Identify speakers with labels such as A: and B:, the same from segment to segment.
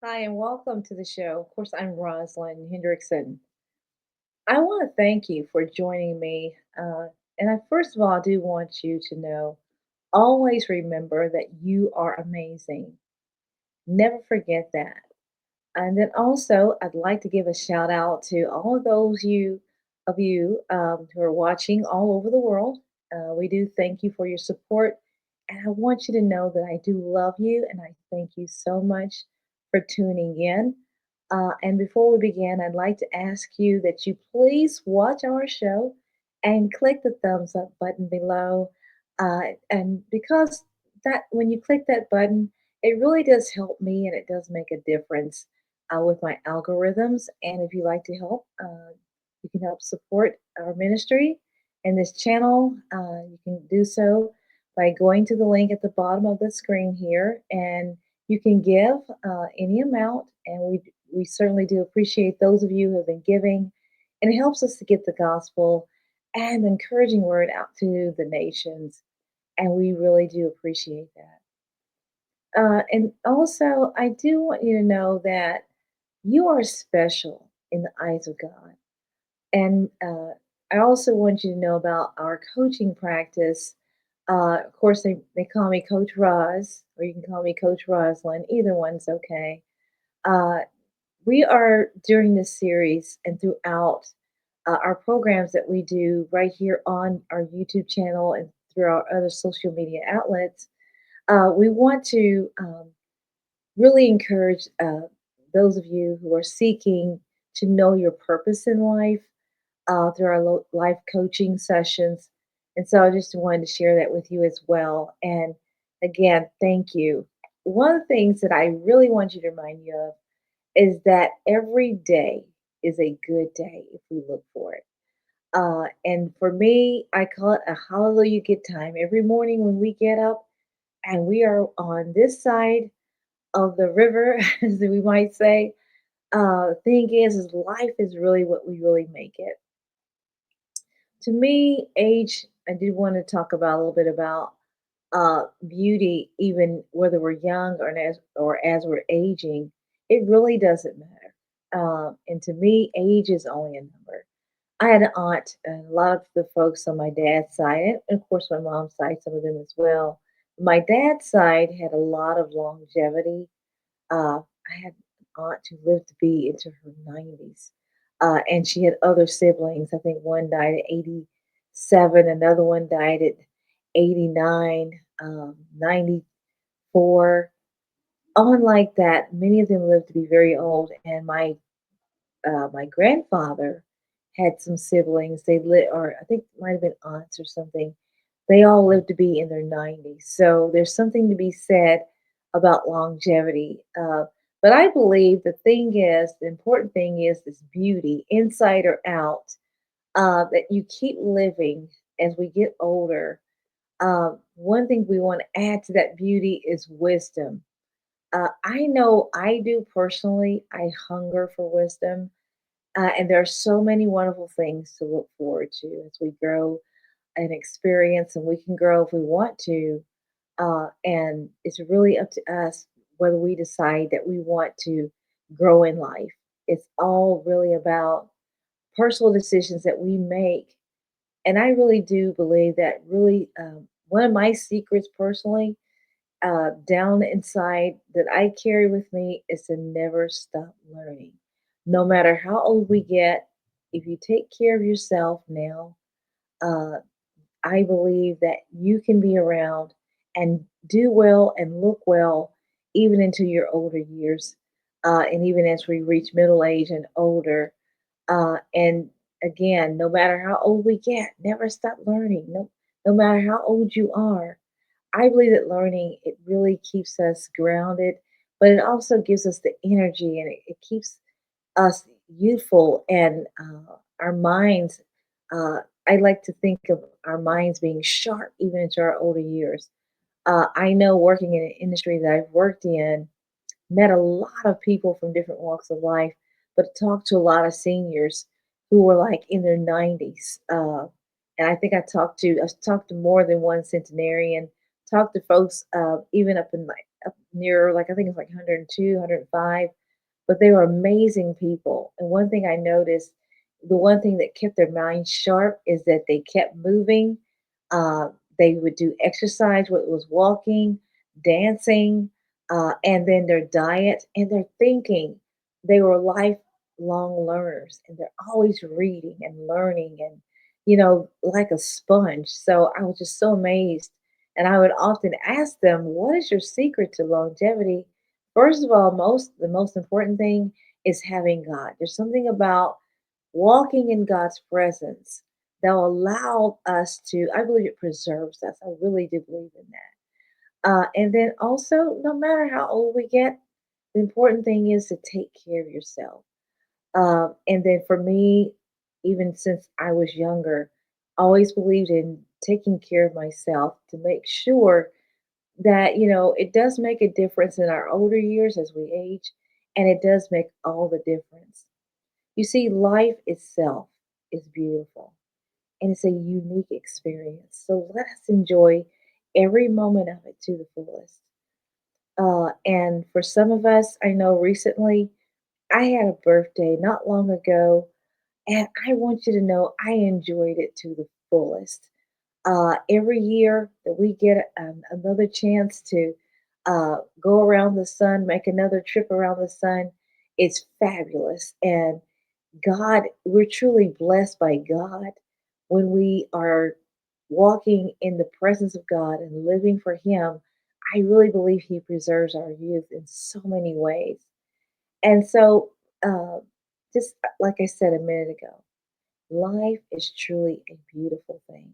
A: Hi, and welcome to the show. Of course, I'm Roslyn Hendrickson. I want to thank you for joining me. First of all, I do want you to know always remember that you are amazing. Never forget that. And then also, I'd like to give a shout out to all of those of you who are watching all over the world. We do thank you for your support, and I want you to know that I do love you, and I thank you so much for tuning in. And before we begin, I'd like to ask you that you please watch our show and click the thumbs up button below. And because that when you click that button, it really does help me and it does make a difference with my algorithms. And if you like to help, you can help support our ministry and this channel. You can do so by going to the link at the bottom of the screen here, and you can give any amount. And we certainly do appreciate those of you who have been giving, and it helps us to get the gospel and the encouraging word out to the nations. And we really do appreciate that. And also, I do want you to know that you are special in the eyes of God. And I also want you to know about our coaching practice. Of course, they call me Coach Roz, or you can call me Coach Roslyn. Either one's okay. Uh, we are during this series and throughout our programs that we do right here on our YouTube channel and through our other social media outlets. We want to really encourage those of you who are seeking to know your purpose in life through our life coaching sessions. And so I just wanted to share that with you as well. And again, thank you. One of the things that I really want you to remind you of is that every day is a good day if we look for it. And for me, I call it a hallelujah good time. Every morning when we get up and we are on this side of the river, as we might say, thing is life is really what we really make it. To me, age, I did want to talk about a little bit about beauty, even whether we're young or as we're aging, it really doesn't matter. And to me, age is only a number. I had an aunt, and a lot of the folks on my dad's side, and of course my mom's side, some of them as well. My dad's side had a lot of longevity. I had an aunt who lived to be into her 90s, and she had other siblings. I think one died at 87, another one died at 89, 94. On like that, many of them lived to be very old. And my grandfather had some siblings. They lived, or I think it might have been aunts or something. They all lived to be in their 90s. So there's something to be said about longevity. But I believe the important thing is this beauty, inside or out, that you keep living as we get older. One thing we want to add to that beauty is wisdom. I know I do personally. I hunger for wisdom. And there are so many wonderful things to look forward to as we grow and experience, and we can grow if we want to. And it's really up to us whether we decide that we want to grow in life. It's all really about personal decisions that we make. And I really do believe that really one of my secrets personally down inside that I carry with me is to never stop learning. No matter how old we get, if you take care of yourself now, uh, I believe that you can be around and do well and look well even into your older years. And even as we reach middle age and older. And again, no matter how old we get, never stop learning. No matter how old you are, I believe that learning it really keeps us grounded, but it also gives us the energy and it keeps us youthful and our minds. Uh, I like to think of our minds being sharp even into our older years. I know working in an industry that I've worked in, met a lot of people from different walks of life, but talked to a lot of seniors who were like in their 90s. And I think I talked to more than one centenarian, talked to folks even up in like up near, like, I think it's like 102, 105, but they were amazing people. And one thing I noticed, the one thing that kept their minds sharp is that they kept moving. Uh, they would do exercise, whether it was walking, dancing, and then their diet and their thinking. They were lifelong learners, and they're always reading and learning and, like a sponge. So I was just so amazed. And I would often ask them, what is your secret to longevity? First of all, the most important thing is having God. There's something about walking in God's presence that will allow us to, I believe it preserves us. I really do believe in that. And then also, no matter how old we get, the important thing is to take care of yourself. And then for me, even since I was younger, I always believed in taking care of myself to make sure that, it does make a difference in our older years as we age, and it does make all the difference. You see, life itself is beautiful and it's a unique experience. So let us enjoy every moment of it to the fullest. And for some of us, I know recently I had a birthday not long ago, and I want you to know I enjoyed it to the fullest. Every year that we get another chance to go around the sun, make another trip around the sun, it's fabulous. And God, we're truly blessed by God when we are walking in the presence of God and living for Him. I really believe He preserves our youth in so many ways. And so, uh, just like I said a minute ago, life is truly a beautiful thing.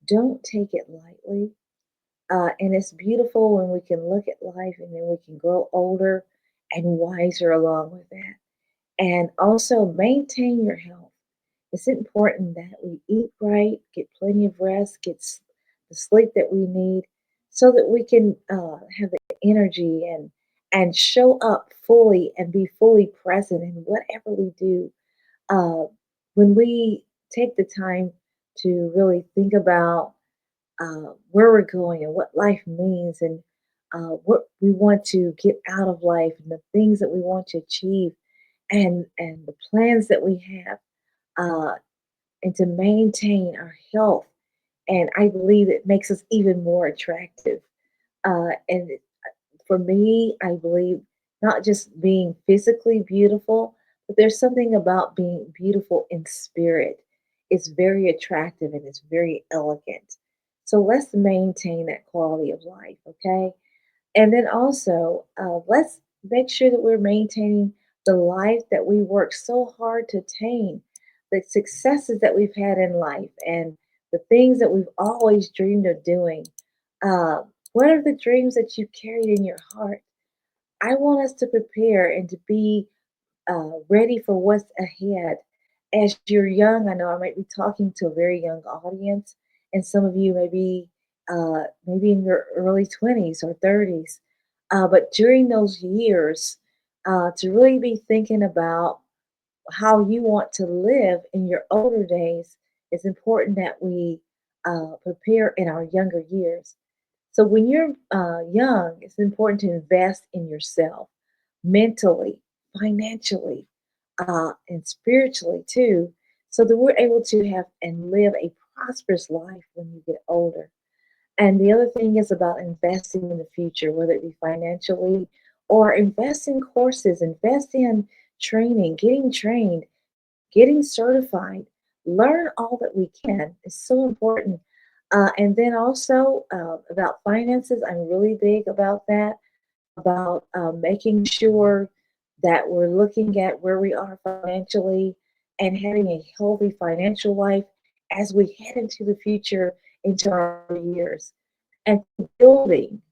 A: Don't take it lightly. And it's beautiful when we can look at life and then we can grow older and wiser along with that. And also maintain your health. It's important that we eat right, get plenty of rest, the sleep that we need, so that we can have the energy and show up fully and be fully present in whatever we do. Uh, when we take the time to really think about where we're going and what life means and what we want to get out of life and the things that we want to achieve and the plans that we have uh, and to maintain our health. And I believe it makes us even more attractive. And for me, I believe not just being physically beautiful, but there's something about being beautiful in spirit. It's very attractive and it's very elegant. So let's maintain that quality of life, okay? And then also, let's make sure that we're maintaining the life that we work so hard to attain, the successes that we've had in life, and the things that we've always dreamed of doing. Uh, what are the dreams that you carried in your heart? I want us to prepare and to be ready for what's ahead. As you're young, I know I might be talking to a very young audience, and some of you may be maybe in your early 20s or 30s. But during those years, to really be thinking about how you want to live in your older days, it's important that we prepare in our younger years. So when you're young, it's important to invest in yourself mentally, financially, and spiritually too, so that we're able to have and live a prosperous life when you get older. And the other thing is about investing in the future, whether it be financially or invest in courses, invest in training, getting trained, getting certified, learn all that we can is so important. And then also about finances, I'm really big about that, about making sure that we're looking at where we are financially and having a healthy financial life as we head into the future, into our years, and building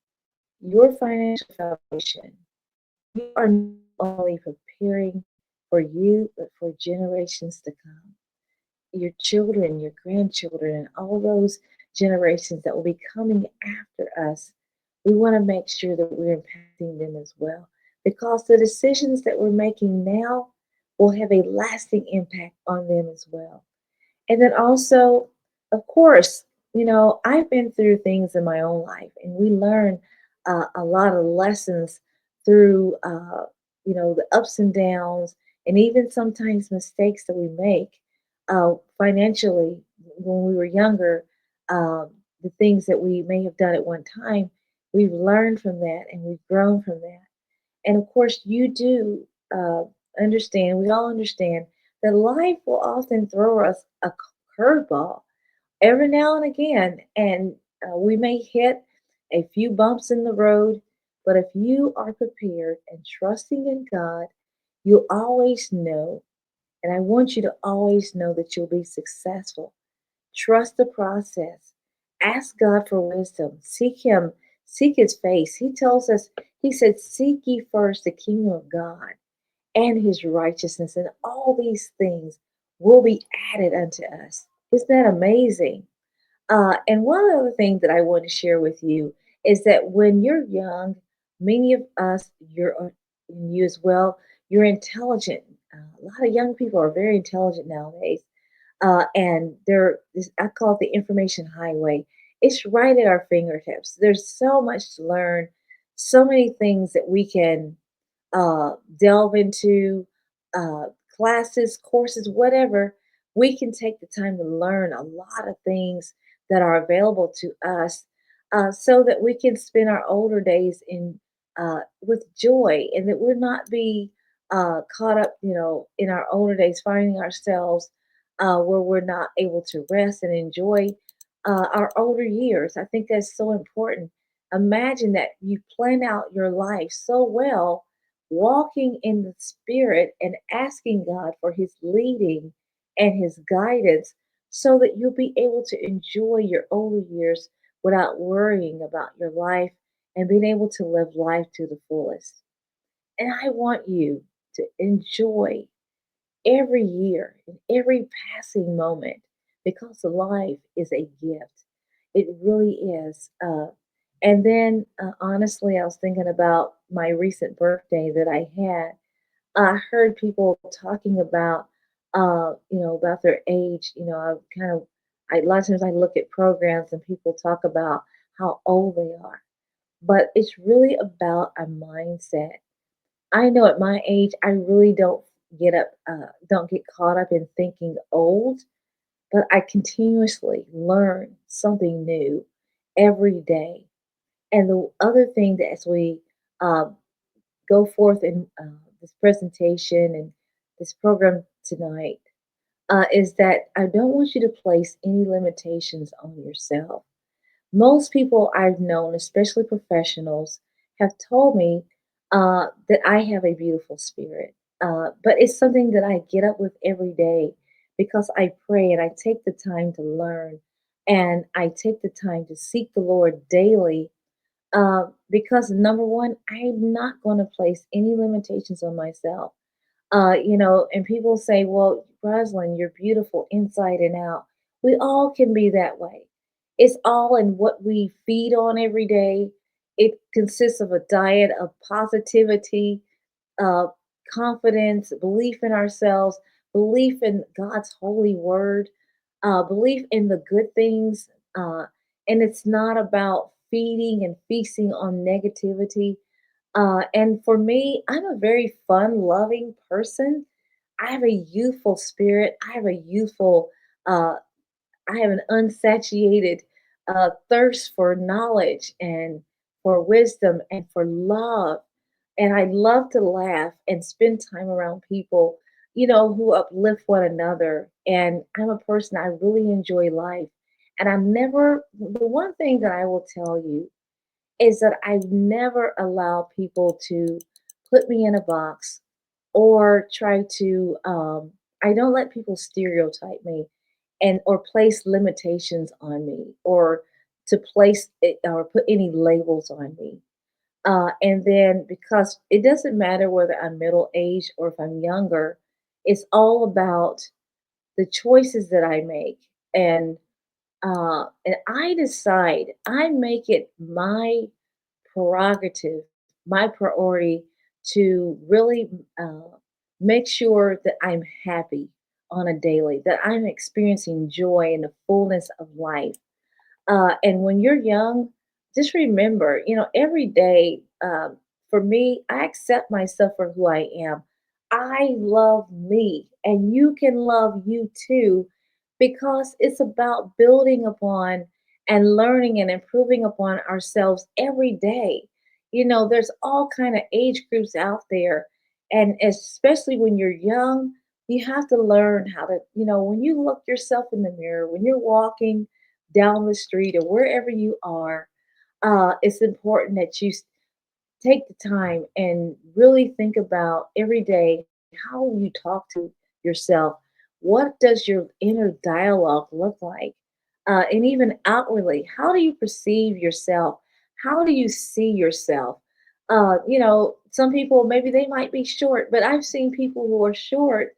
A: your financial foundation. You are not only preparing for you, but for generations to come, your children, your grandchildren, and all those generations that will be coming after us. We want to make sure that we're impacting them as well, because the decisions that we're making now will have a lasting impact on them as well. And then also, of course, I've been through things in my own life, and we learn a lot of lessons through, the ups and downs, and even sometimes mistakes that we make financially when we were younger. Um, the things that we may have done at one time, we've learned from that and we've grown from that. And of course, you do understand, we all understand that life will often throw us a curveball every now and again, and we may hit a few bumps in the road, but if you are prepared and trusting in God, you'll always know, and I want you to always know that you'll be successful. Trust the process. Ask God for wisdom. Seek Him, seek His face. He tells us, He said, Seek ye first the kingdom of God and His righteousness, and all these things will be added unto us. Isn't that amazing? And one other thing that I want to share with you is that when you're young, many of us, and you as well, you're intelligent. A lot of young people are very intelligent nowadays, and I call it the information highway. It's right at our fingertips. There's so much to learn, so many things that we can delve into, uh, classes, courses, whatever. We can take the time to learn a lot of things that are available to us, so that we can spend our older days in with joy, and that we're not be caught up, in our older days, finding ourselves where we're not able to rest and enjoy our older years. I think that's so important. Imagine that you plan out your life so well, walking in the Spirit and asking God for His leading and His guidance so that you'll be able to enjoy your older years without worrying about your life and being able to live life to the fullest. And I want you to enjoy every year and every passing moment because life is a gift. It really is. And then, honestly, I was thinking about my recent birthday that I had. I heard people talking about, about their age. A lot of times I look at programs and people talk about how old they are, but it's really about a mindset. I know at my age, I really don't get caught up in thinking old, but I continuously learn something new every day. And the other thing that as we uh, go forth in this presentation and this program tonight, is that I don't want you to place any limitations on yourself. Most people I've known, especially professionals, have told me that I have a beautiful spirit. But it's something that I get up with every day because I pray and I take the time to learn and I take the time to seek the Lord daily, because number one, I'm not going to place any limitations on myself. And people say, well, Roslyn, you're beautiful inside and out. We all can be that way. It's all in what we feed on every day. It consists of a diet of positivity, uh, confidence, belief in ourselves, belief in God's holy word, belief in the good things. And it's not about feeding and feasting on negativity. And for me, I'm a very fun loving person. I have a youthful spirit. Uh, I have an unsatiated thirst for knowledge and for wisdom and for love. And I love to laugh and spend time around people, who uplift one another. And I'm a person, I really enjoy life. And the one thing that I will tell you is that I've never allowed people to put me in a box or try to, I don't let people stereotype me and or place limitations on me or to place it or put any labels on me. And then because it doesn't matter whether I'm middle aged or if I'm younger, it's all about the choices that I make. And I decide, I make it my prerogative, my priority to really make sure that I'm happy on a daily, that I'm experiencing joy and the fullness of life. And when you're young, just remember, every day, for me, I accept myself for who I am. I love me, and you can love you too, because it's about building upon and learning and improving upon ourselves every day. There's all kind of age groups out there, and especially when you're young, you have to learn how to, when you look yourself in the mirror, when you're walking down the street or wherever you are, it's important that you take the time and really think about every day how you talk to yourself. What does your inner dialogue look like? And even outwardly, how do you perceive yourself? How do you see yourself? Some people maybe they might be short, but I've seen people who are short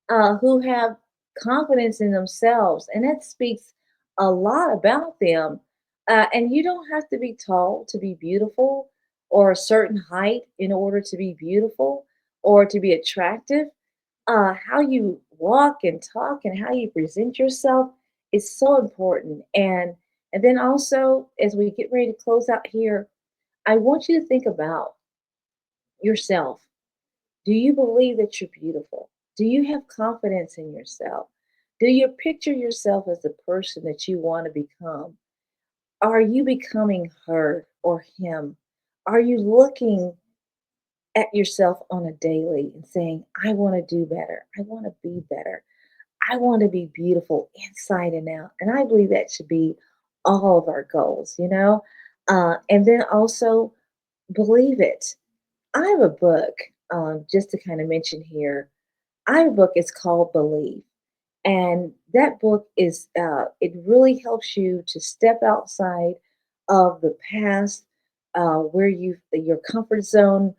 A: who have confidence in themselves, and that speaks a lot about them. And you don't have to be tall to be beautiful, or a certain height in order to be beautiful or to be attractive. How you walk and talk and how you present yourself is so important. And then also, as we get ready to close out here, I want you to think about yourself. Do you believe that you're beautiful? Do you have confidence in yourself? Do you picture yourself as the person that you want to become? Are you becoming her or him? Are you looking at yourself on a daily and saying, I want to do better. I want to be better. I want to be beautiful inside and out. And I believe that should be all of our goals. And then also believe it. I have a book, just to kind of mention here. I have a book, it's called Believe. And that book it really helps you to step outside of the past, where your comfort zone,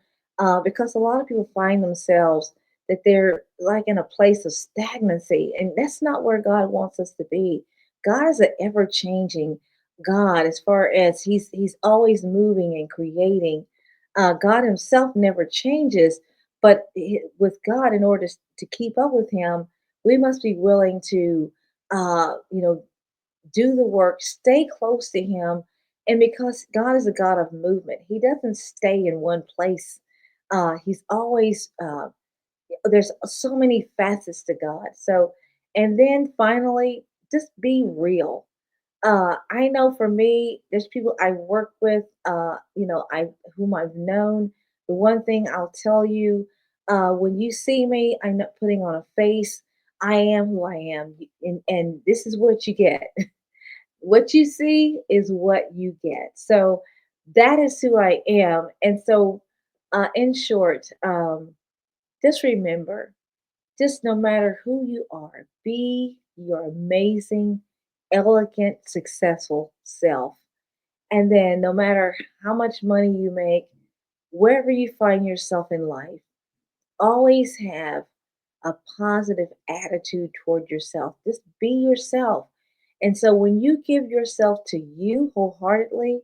A: because a lot of people find themselves that they're like in a place of stagnancy, and that's not where God wants us to be. God is an ever changing God, as far as He's always moving and creating. God Himself never changes, but with God, in order to keep up with Him, we must be willing to uh you know do the work, stay close to him. And because God is a God of movement, he doesn't stay in one place. He's always there's so many facets to God. So, and then finally, just be real. I know for me, there's people I work with, I whom I've known. The one thing I'll tell you, when you see me, I'm not putting on a face. I am who I am, and this is what you get. What you see is what you get. So that is who I am. And so, in short, just remember, just no matter who you are, be your amazing, elegant, successful self. And then, no matter how much money you make, wherever you find yourself in life, always have a positive attitude toward yourself. Just be yourself. And so, when you give yourself to you wholeheartedly,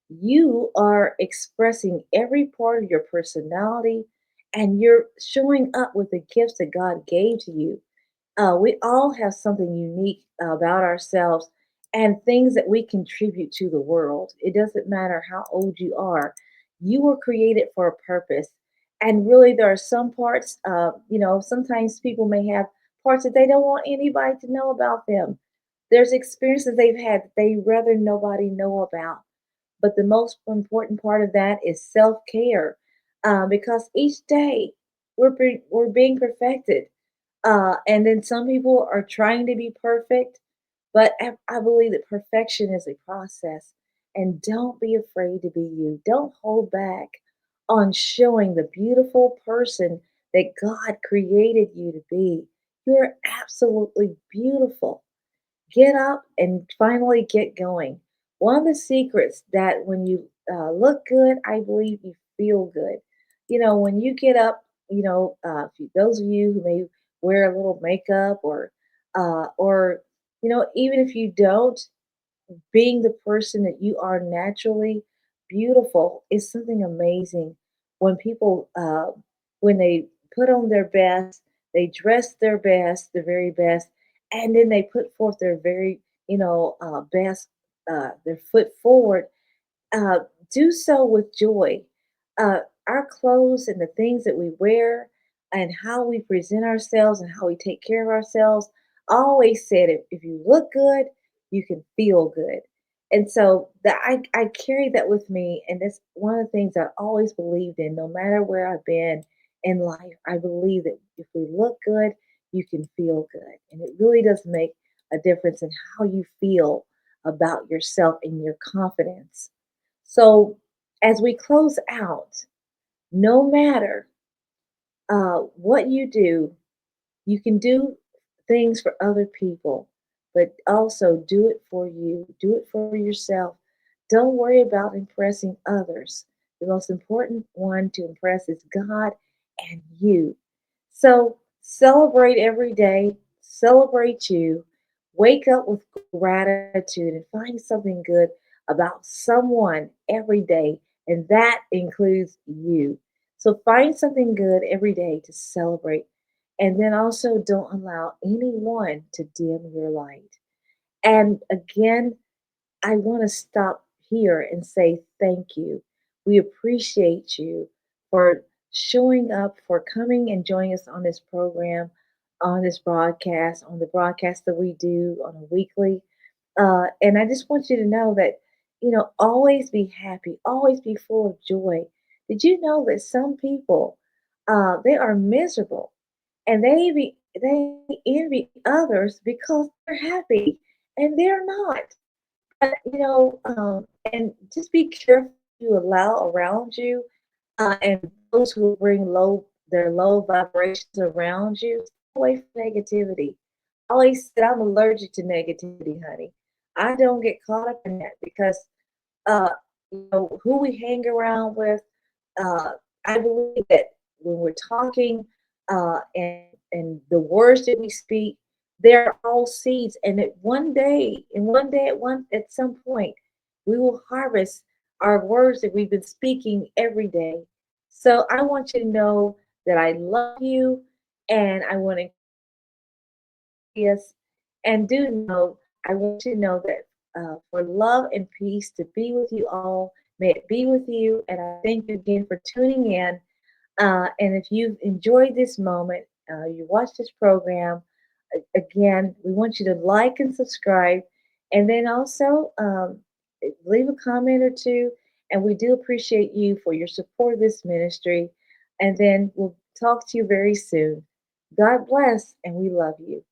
A: you are expressing every part of your personality, and you're showing up with the gifts that God gave to you. We all have something unique about ourselves and things that we contribute to the world. It doesn't matter how old you are, you were created for a purpose. And really, there are some parts, sometimes people may have parts that they don't want anybody to know about them. There's experiences they've had that they rather nobody know about. But the most important part of that is self care, because each day we're being perfected. And then some people are trying to be perfect, but I believe that perfection is a process. And don't be afraid to be you. Don't hold back on showing the beautiful person that God created you to be. You're absolutely beautiful. Get up and finally get going. One of the secrets that when you look good, I believe you feel good. When you get up, those of you who may wear a little makeup, or even if you don't, being the person that you are naturally, beautiful is something amazing. When people, when they put on their best, they dress their best, the very best, and then they put forth their very, best, their foot forward. uh, do so with joy. Uh, our clothes and the things that we wear and how we present ourselves and how we take care of ourselves. I always said if you look good, you can feel good. And so I carry that with me. And that's one of the things I always believed in, no matter where I've been in life. I believe that if we look good, you can feel good. And it really does make a difference in how you feel about yourself and your confidence. So, as we close out, no matter what you do, you can do things for other people, but also do it for you. Do it for yourself. Don't worry about impressing others. The most important one to impress is God and you. So celebrate every day, celebrate you, wake up with gratitude and find something good about someone every day, and that includes you. So find something good every day to celebrate, and then also don't allow anyone to dim your light. And again, I want to stop here and say thank you. We appreciate you for showing up, for coming and joining us on this program, on this broadcast, on the broadcast that we do on a weekly. And I just want you to know that, always be happy, always be full of joy. Did you know that some people, they are miserable and they envy others because they're happy and they're not? And just be careful who you allow around you, and those who bring their low vibrations around you. Stay away from negativity. I always said I'm allergic to negativity, honey. I don't get caught up in that because uh, who we hang around with. Uh, I believe that when we're talking, and the words that we speak, they're all seeds. And at some point, we will harvest our words that we've been speaking every day. So I want you to know that I love you, and I want to yes, and do know, I want you to know that for love and peace to be with you all, may it be with you. And I thank you again for tuning in. And if you've enjoyed this moment, you watch this program, again, we want you to like and subscribe. And then also leave a comment or two. And we do appreciate you for your support of this ministry. And then we'll talk to you very soon. God bless, and we love you.